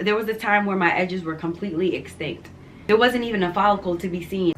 There was a time where my edges were completely extinct. There wasn't even a follicle to be seen.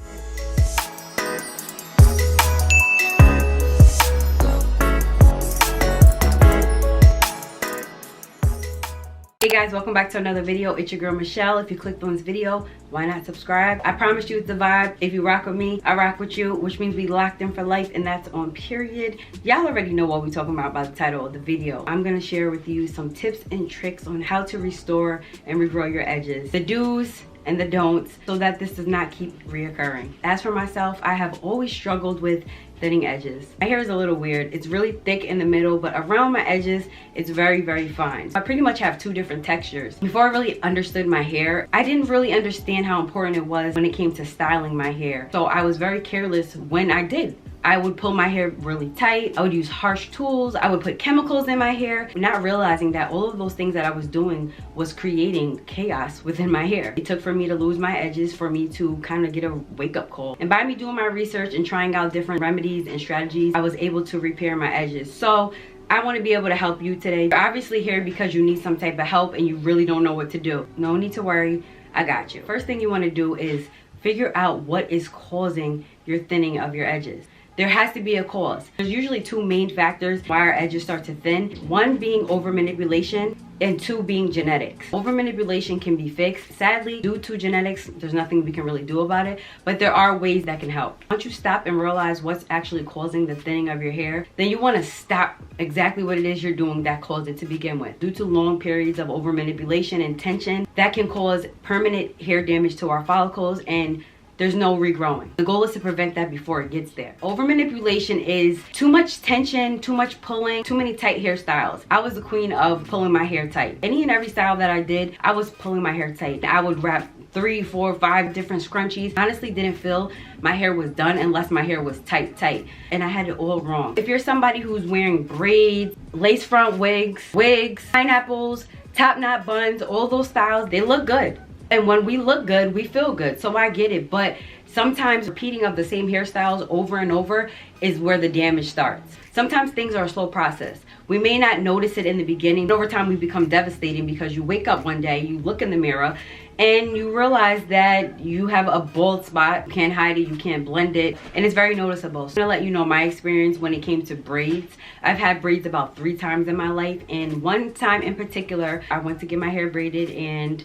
Hey guys, welcome back to another video. It's your girl Michelle. If you clicked on this video, why not subscribe? I promise you it's a vibe. If you rock with me, I rock with you, which means we locked in for life, and that's on period. Y'all already know what we're talking about by the title of the video. I'm gonna share with you some tips and tricks on how to restore and regrow your edges, the do's and the don'ts, so that this does not keep reoccurring. As for myself, I have always struggled with thinning edges. My hair is a little weird. It's really thick in the middle, but around my edges, it's very, very fine. I pretty much have two different textures. Before I really understood my hair, I didn't really understand how important it was when it came to styling my hair. So I was very careless when I did. I would pull my hair really tight. I would use harsh tools. I would put chemicals in my hair, not realizing that all of those things that I was doing was creating chaos within my hair. It took for me to lose my edges for me to kind of get a wake-up call. And by me doing my research and trying out different remedies and strategies, I was able to repair my edges. So I want to be able to help you today. You're obviously here because you need some type of help and you really don't know what to do. No need to worry. I got you. First thing you want to do is figure out what is causing your thinning of your edges. There has to be a cause. There's usually two main factors why our edges start to thin. One being over manipulation and two being genetics. Over manipulation can be fixed. Sadly, due to genetics, there's nothing we can really do about it, but there are ways that can help. Once you stop and realize what's actually causing the thinning of your hair, then you want to stop exactly what it is you're doing that caused it to begin with. Due to long periods of over manipulation and tension, that can cause permanent hair damage to our follicles, and there's no regrowing. The goal is to prevent that before it gets there. Over manipulation is too much tension, too much pulling, too many tight hairstyles. I was the queen of pulling my hair tight. Any and every style that I did, I was pulling my hair tight. I would wrap 3, 4, 5 different scrunchies. Honestly, didn't feel my hair was done unless my hair was tight. And I had it all wrong. If you're somebody who's wearing braids, lace front wigs, pineapples, top knot buns, all those styles, they look good. And when we look good, we feel good. So I get it. But sometimes repeating of the same hairstyles over and over is where the damage starts. Sometimes things are a slow process. We may not notice it in the beginning. Over time, we become devastating because you wake up one day, you look in the mirror, and you realize that you have a bald spot. You can't hide it, you can't blend it, and it's very noticeable. So I'm gonna let you know my experience when it came to braids. I've had braids about 3 times in my life, and one time in particular, I went to get my hair braided and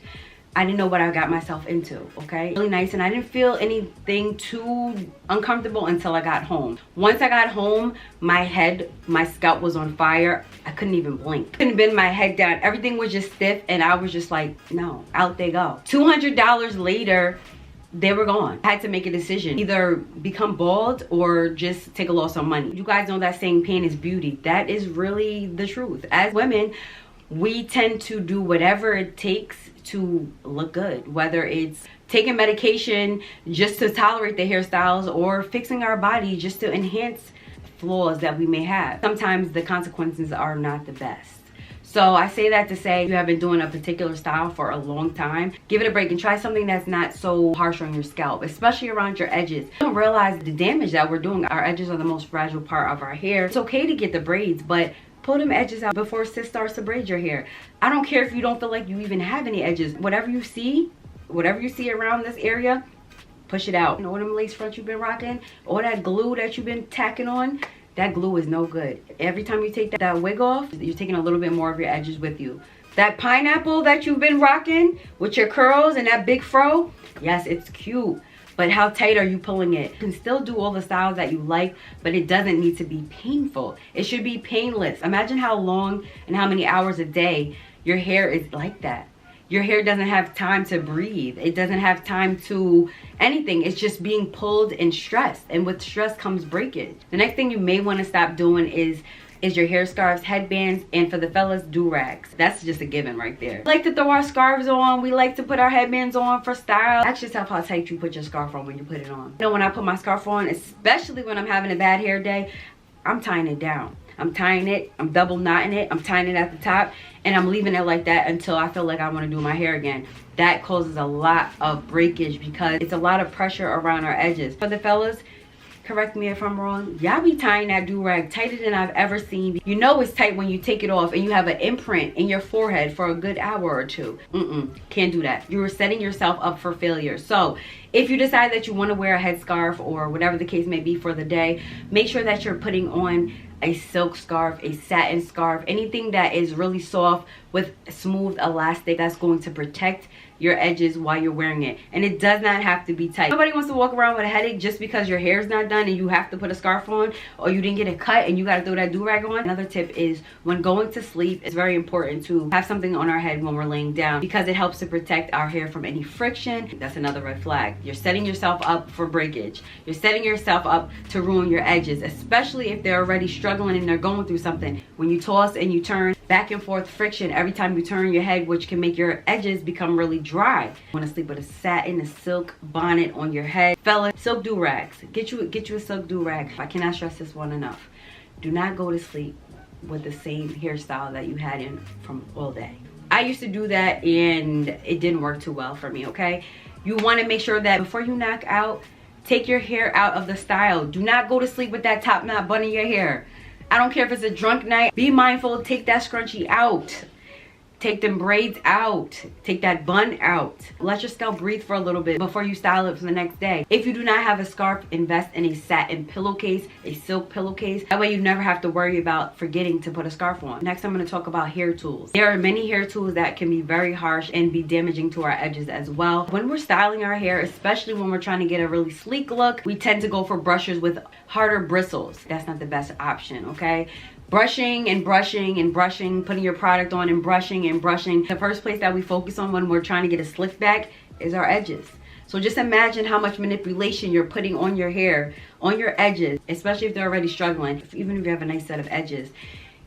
I didn't know what I got myself into, okay? Really nice, and I didn't feel anything too uncomfortable until I got home. Once I got home, my scalp was on fire. I couldn't even blink. Couldn't bend my head down. Everything was just stiff, and I was just like, no, out they go. $200 later, they were gone. I had to make a decision. Either become bald or just take a loss on money. You guys know that saying, pain is beauty. That is really the truth. As women, we tend to do whatever it takes to look good, whether it's taking medication just to tolerate the hairstyles or fixing our body just to enhance flaws that we may have. Sometimes the consequences are not the best. So I say that to say, if you have been doing a particular style for a long time, give it a break and try something that's not so harsh on your scalp, especially around your edges. You don't realize the damage that we're doing. Our edges are the most fragile part of our hair. It's okay to get the braids, but pull them edges out before sis starts to braid your hair. I don't care if you don't feel like you even have any edges. Whatever you see around this area, push it out. You know, all them lace fronts you've been rocking, all that glue that you've been tacking on, that glue is no good. Every time you take that wig off, you're taking a little bit more of your edges with you. That pineapple that you've been rocking with your curls and that big fro, yes, it's cute. But how tight are you pulling it? You can still do all the styles that you like, but it doesn't need to be painful. It should be painless. Imagine how long and how many hours a day your hair is like that. Your hair doesn't have time to breathe. It doesn't have time to anything. It's just being pulled and stressed. And with stress comes breakage. The next thing you may want to stop doing is your hair scarves, headbands, and for the fellas, do-rags. That's just a given right there. We like to throw our scarves on. We like to put our headbands on for style. Ask yourself how tight you put your scarf on when you put it on. You know, when I put my scarf on, especially when I'm having a bad hair day, I'm tying it down. I'm tying it, I'm double knotting it, I'm tying it at the top, and I'm leaving it like that until I feel like I want to do my hair again. That causes a lot of breakage because it's a lot of pressure around our edges. For the fellas, correct me if I'm wrong, y'all be tying that do-rag tighter than I've ever seen. You know it's tight when you take it off and you have an imprint in your forehead for a good hour or two. Can't do that. You're setting yourself up for failure. So if you decide that you want to wear a headscarf or whatever the case may be for the day, make sure that you're putting on a silk scarf, a satin scarf, anything that is really soft with smooth elastic that's going to protect your edges while you're wearing it. And it does not have to be tight. Nobody wants to walk around with a headache just because your hair's not done and you have to put a scarf on, or you didn't get it cut and you got to throw that do-rag on. Another tip is when going to sleep, it's very important to have something on our head when we're laying down because it helps to protect our hair from any friction. That's another red flag. You're setting yourself up for breakage. You're setting yourself up to ruin your edges, especially if they're already struggling and they're going through something. When you toss and you turn, back and forth friction every time you turn your head, which can make your edges become really dry. You want to sleep with a satin, a silk bonnet on your head. Fellas, silk do-rags. Get you a silk do-rag. I cannot stress this one enough. Do not go to sleep with the same hairstyle that you had in from all day. I used to do that and it didn't work too well for me, okay? You want to make sure that before you knock out, take your hair out of the style. Do not go to sleep with that top knot bun in your hair. I don't care if it's a drunk night. Be mindful, take that scrunchie out. Take them braids out. Take that bun out. Let your scalp breathe for a little bit before you style it for the next day. If you do not have a scarf, invest in a satin pillowcase, a silk pillowcase. That way you never have to worry about forgetting to put a scarf on. Next, I'm going to talk about hair tools. There are many hair tools that can be very harsh and be damaging to our edges as well. When we're styling our hair, especially when we're trying to get a really sleek look, we tend to go for brushes with harder bristles. That's not the best option, okay? Brushing and brushing and brushing, putting your product on and brushing and brushing. The first place that we focus on when we're trying to get a slick back is our edges. So just imagine how much manipulation you're putting on your hair, on your edges, especially if they're already struggling. Even if you have a nice set of edges,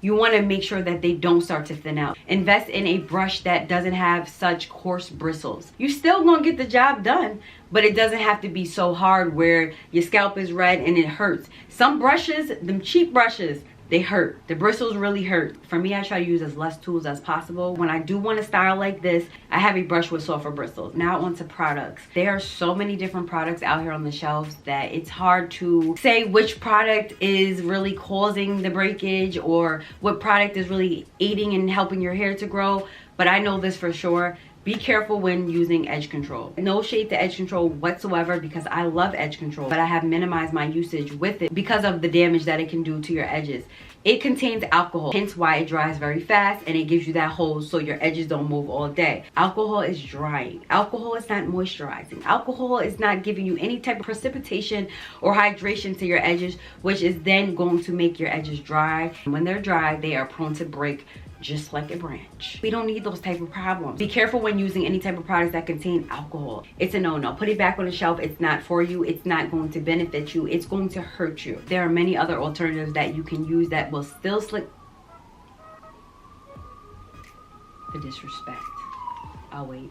you want to make sure that they don't start to thin out. Invest in a brush that doesn't have such coarse bristles. You still gonna get the job done, but it doesn't have to be so hard where your scalp is red and it hurts. Some brushes, them cheap brushes, they hurt. The bristles really hurt. For me, I try to use as less tools as possible. When I do want to style like this, I have a brush with softer bristles. Now onto products. There are so many different products out here on the shelves that it's hard to say which product is really causing the breakage or what product is really aiding and helping your hair to grow. But I know this for sure. Be careful when using edge control. No shade to edge control whatsoever because I love edge control, but I have minimized my usage with it because of the damage that it can do to your edges. It contains alcohol, hence why it dries very fast and it gives you that hold so your edges don't move all day. Alcohol is drying. Alcohol is not moisturizing. Alcohol is not giving you any type of precipitation or hydration to your edges, which is then going to make your edges dry. And when they're dry, they are prone to break just like a branch. We don't need those type of problems. Be careful when using any type of products that contain alcohol. It's a no-no. Put it back on the shelf. It's not for you. It's not going to benefit you. It's going to hurt you. There are many other alternatives that you can use that will still slip. The disrespect. I'll wait.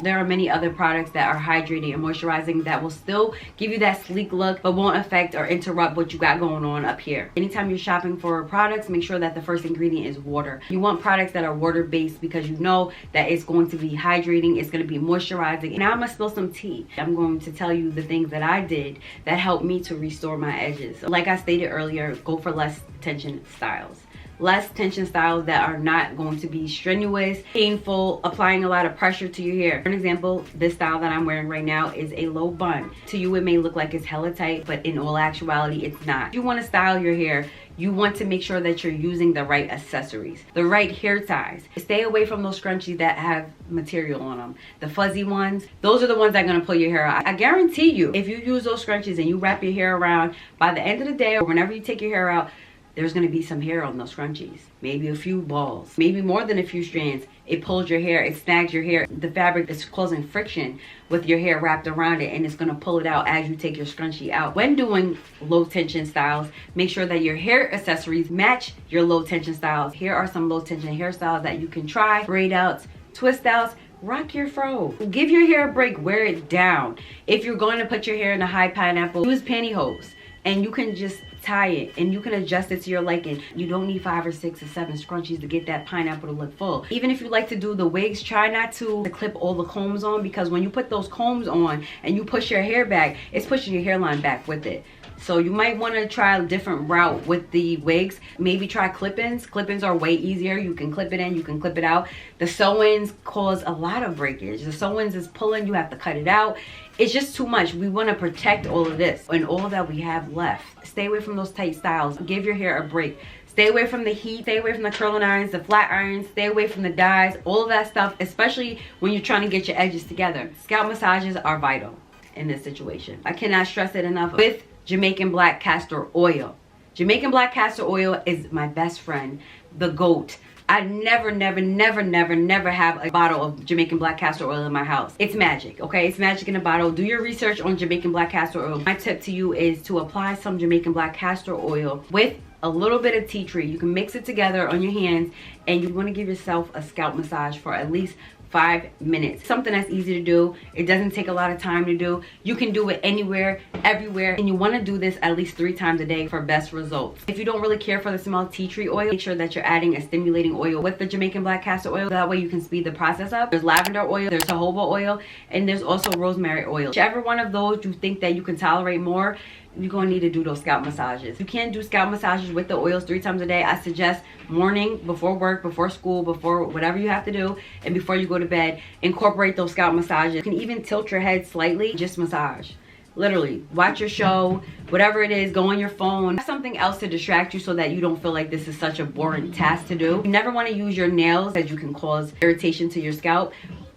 There are many other products that are hydrating and moisturizing that will still give you that sleek look but won't affect or interrupt what you got going on up here. Anytime you're shopping for products, make sure that the first ingredient is water. You want products that are water based because you know that it's going to be hydrating, it's going to be moisturizing. Now I'm going to spill some tea. I'm going to tell you the things that I did that helped me to restore my edges. Like I stated earlier, go for less tension styles. Less tension styles that are not going to be strenuous, painful, applying a lot of pressure to your hair. For an example, this style that I'm wearing right now is a low bun. To you, it may look like it's hella tight, but in all actuality, it's not. If you want to style your hair, you want to make sure that you're using the right accessories, the right hair ties. Stay away from those scrunchies that have material on them. The fuzzy ones, those are the ones that are going to pull your hair out. I guarantee you, if you use those scrunchies and you wrap your hair around, by the end of the day or whenever you take your hair out, there's going to be some hair on those scrunchies. Maybe a few balls, maybe more than a few strands. It pulls your hair, it snags your hair. The fabric is causing friction with your hair wrapped around it, and it's going to pull it out as you take your scrunchie out. When doing low tension styles, make sure that your hair accessories match your low tension styles. Here are some low tension hairstyles that you can try. Braid outs, twist outs, rock your fro. Give your hair a break, wear it down. If you're going to put your hair in a high pineapple, use pantyhose. and you can just tie it and you can adjust it to your liking. You don't need 5 or 6 or 7 scrunchies to get that pineapple to look full. Even if you like to do the wigs, try not to clip all the combs on, because when you put those combs on and you push your hair back, it's pushing your hairline back with it. So you might want to try a different route with the wigs. Maybe try clip-ins. Clip-ins are way easier. You can clip it in, you can clip it out. The sew-ins cause a lot of breakage. The sew-ins is pulling, you have to cut it out. It's just too much. We want to protect all of this and all that we have left. Stay away from those tight styles. Give your hair a break. Stay away from the heat. Stay away from the curling irons, the flat irons. Stay away from the dyes, all of that stuff, especially when you're trying to get your edges together. Scalp massages are vital in this situation. I cannot stress it enough. With Jamaican black castor oil. Jamaican black castor oil is my best friend, the GOAT. I never have a bottle of Jamaican black castor oil in my house. It's magic, okay? It's magic in a bottle. Do your research on Jamaican black castor oil. My tip to you is to apply some Jamaican black castor oil with a little bit of tea tree. You can mix it together on your hands, and you want to give yourself a scalp massage for at least 5 minutes. Something that's easy to do. It doesn't take a lot of time to do. You can do it anywhere, everywhere, and you want to do this at least 3 times a day for best results. If you don't really care for the smell of tea tree oil, make sure that you're adding a stimulating oil with the Jamaican black castor oil. That way you can speed the process up. There's lavender oil, there's jojoba oil, and there's also rosemary oil. Whichever one of those you think that you can tolerate more, you're going to need to do those scalp massages. You can't do scalp massages with the oils 3 times a day. I suggest morning, before work, before school, before whatever you have to do, and before you go to bed, incorporate those scalp massages. You can even tilt your head slightly, just massage. Literally, watch your show, whatever it is, go on your phone. Have something else to distract you so that you don't feel like this is such a boring task to do. You never want to use your nails, as you can cause irritation to your scalp.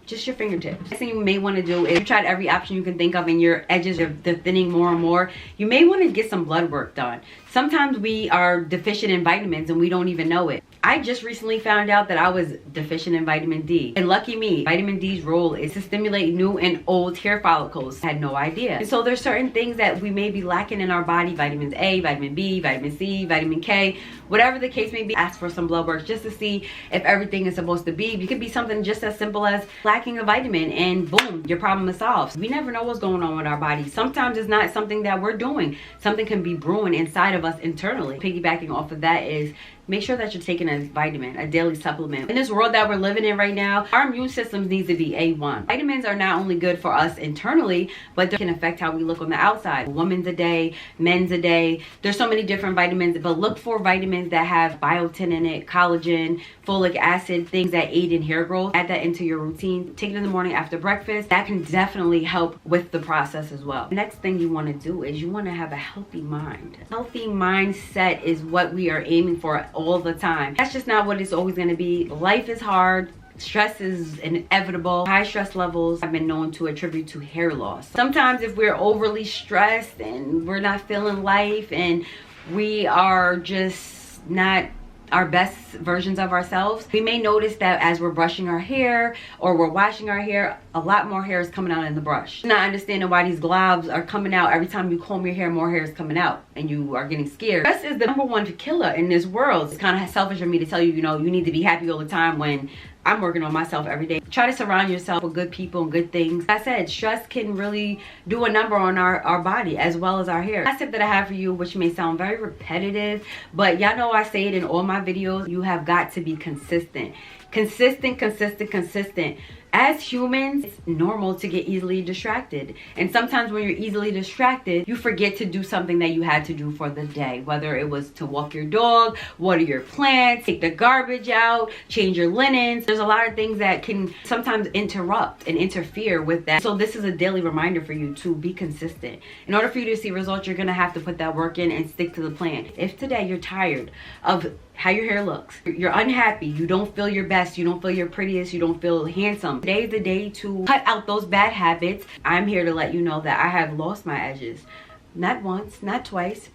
Just your fingertips. Next thing you may want to do is, you tried every option you can think of and your edges are thinning more and more, you may want to get some blood work done. Sometimes we are deficient in vitamins and we don't even know it. I just recently found out that I was deficient in vitamin D. And lucky me, vitamin D's role is to stimulate new and old hair follicles. I had no idea. And so there's certain things that we may be lacking in our body. Vitamins A, vitamin B, vitamin C, vitamin K, whatever the case may be. Ask for some blood work just to see if everything is supposed to be. It could be something just as simple as lacking a vitamin, and boom, your problem is solved. We never know what's going on with our bodies. Sometimes it's not something that we're doing. Something can be brewing inside of us internally. Piggybacking off of that is, make sure that you're taking a vitamin, a daily supplement. In this world that we're living in right now, our immune systems needs to be A1. Vitamins are not only good for us internally, but they can affect how we look on the outside. Women's a day, men's a day. There's so many different vitamins, but look for vitamins that have biotin in it, collagen, folic acid, things that aid in hair growth. Add that into your routine. Take it in the morning after breakfast. That can definitely help with the process as well. The next thing you want to do is you want to have a healthy mind. Healthy mindset is what we are aiming for all the time. That's just not what it's always going to be. Life is hard. Stress is inevitable. High stress levels have been known to attribute to hair loss. Sometimes if we're overly stressed and we're not feeling life and we are just not our best versions of ourselves, we may notice that as we're brushing our hair or we're washing our hair, a lot more hair is coming out in the brush. Not understanding why these globs are coming out every time you comb your hair, more hair is coming out and you are getting scared. Stress is the #1 killer in this world. It's kind of selfish of me to tell you, you know, you need to be happy all the time when I'm working on myself every day. Try to surround yourself with good people and good things. Like I said, stress can really do a number on our body as well as our hair. Last tip that I have for you, which may sound very repetitive, but y'all know I say it in all my videos, you have got to be consistent. Consistent. As humans, it's normal to get easily distracted. And sometimes when you're easily distracted, you forget to do something that you had to do for the day. Whether it was to walk your dog, water your plants, take the garbage out, change your linens. There's a lot of things that can sometimes interrupt and interfere with that. So this is a daily reminder for you to be consistent. In order for you to see results, you're going to have to put that work in and stick to the plan. If today you're tired of how your hair looks, you're unhappy, you don't feel your best, you don't feel your prettiest, you don't feel handsome, today's the day to cut out those bad habits. I'm here to let you know that I have lost my edges. Not once, not twice,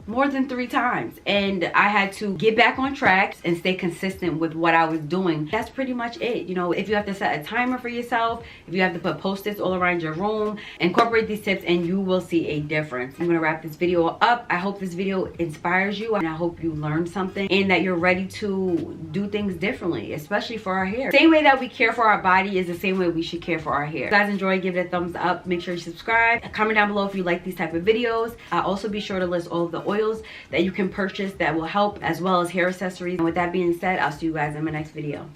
more than 3 times, and I had to get back on track and stay consistent with what I was doing. That's pretty much it. You know, if you have to set a timer for yourself, if you have to put post-its all around your room, incorporate these tips and you will see a difference. I'm gonna wrap this video up. I hope this video inspires you, and I hope you learned something and that you're ready to do things differently, especially for our hair. Same way that we care for our body is the same way we should care for our hair. If you guys enjoy, give it a thumbs up. Make sure you subscribe. Comment down below if you like these type of videos. I'll also be sure to list all of the oils that you can purchase that will help, as well as hair accessories. And with that being said, I'll see you guys in my next video.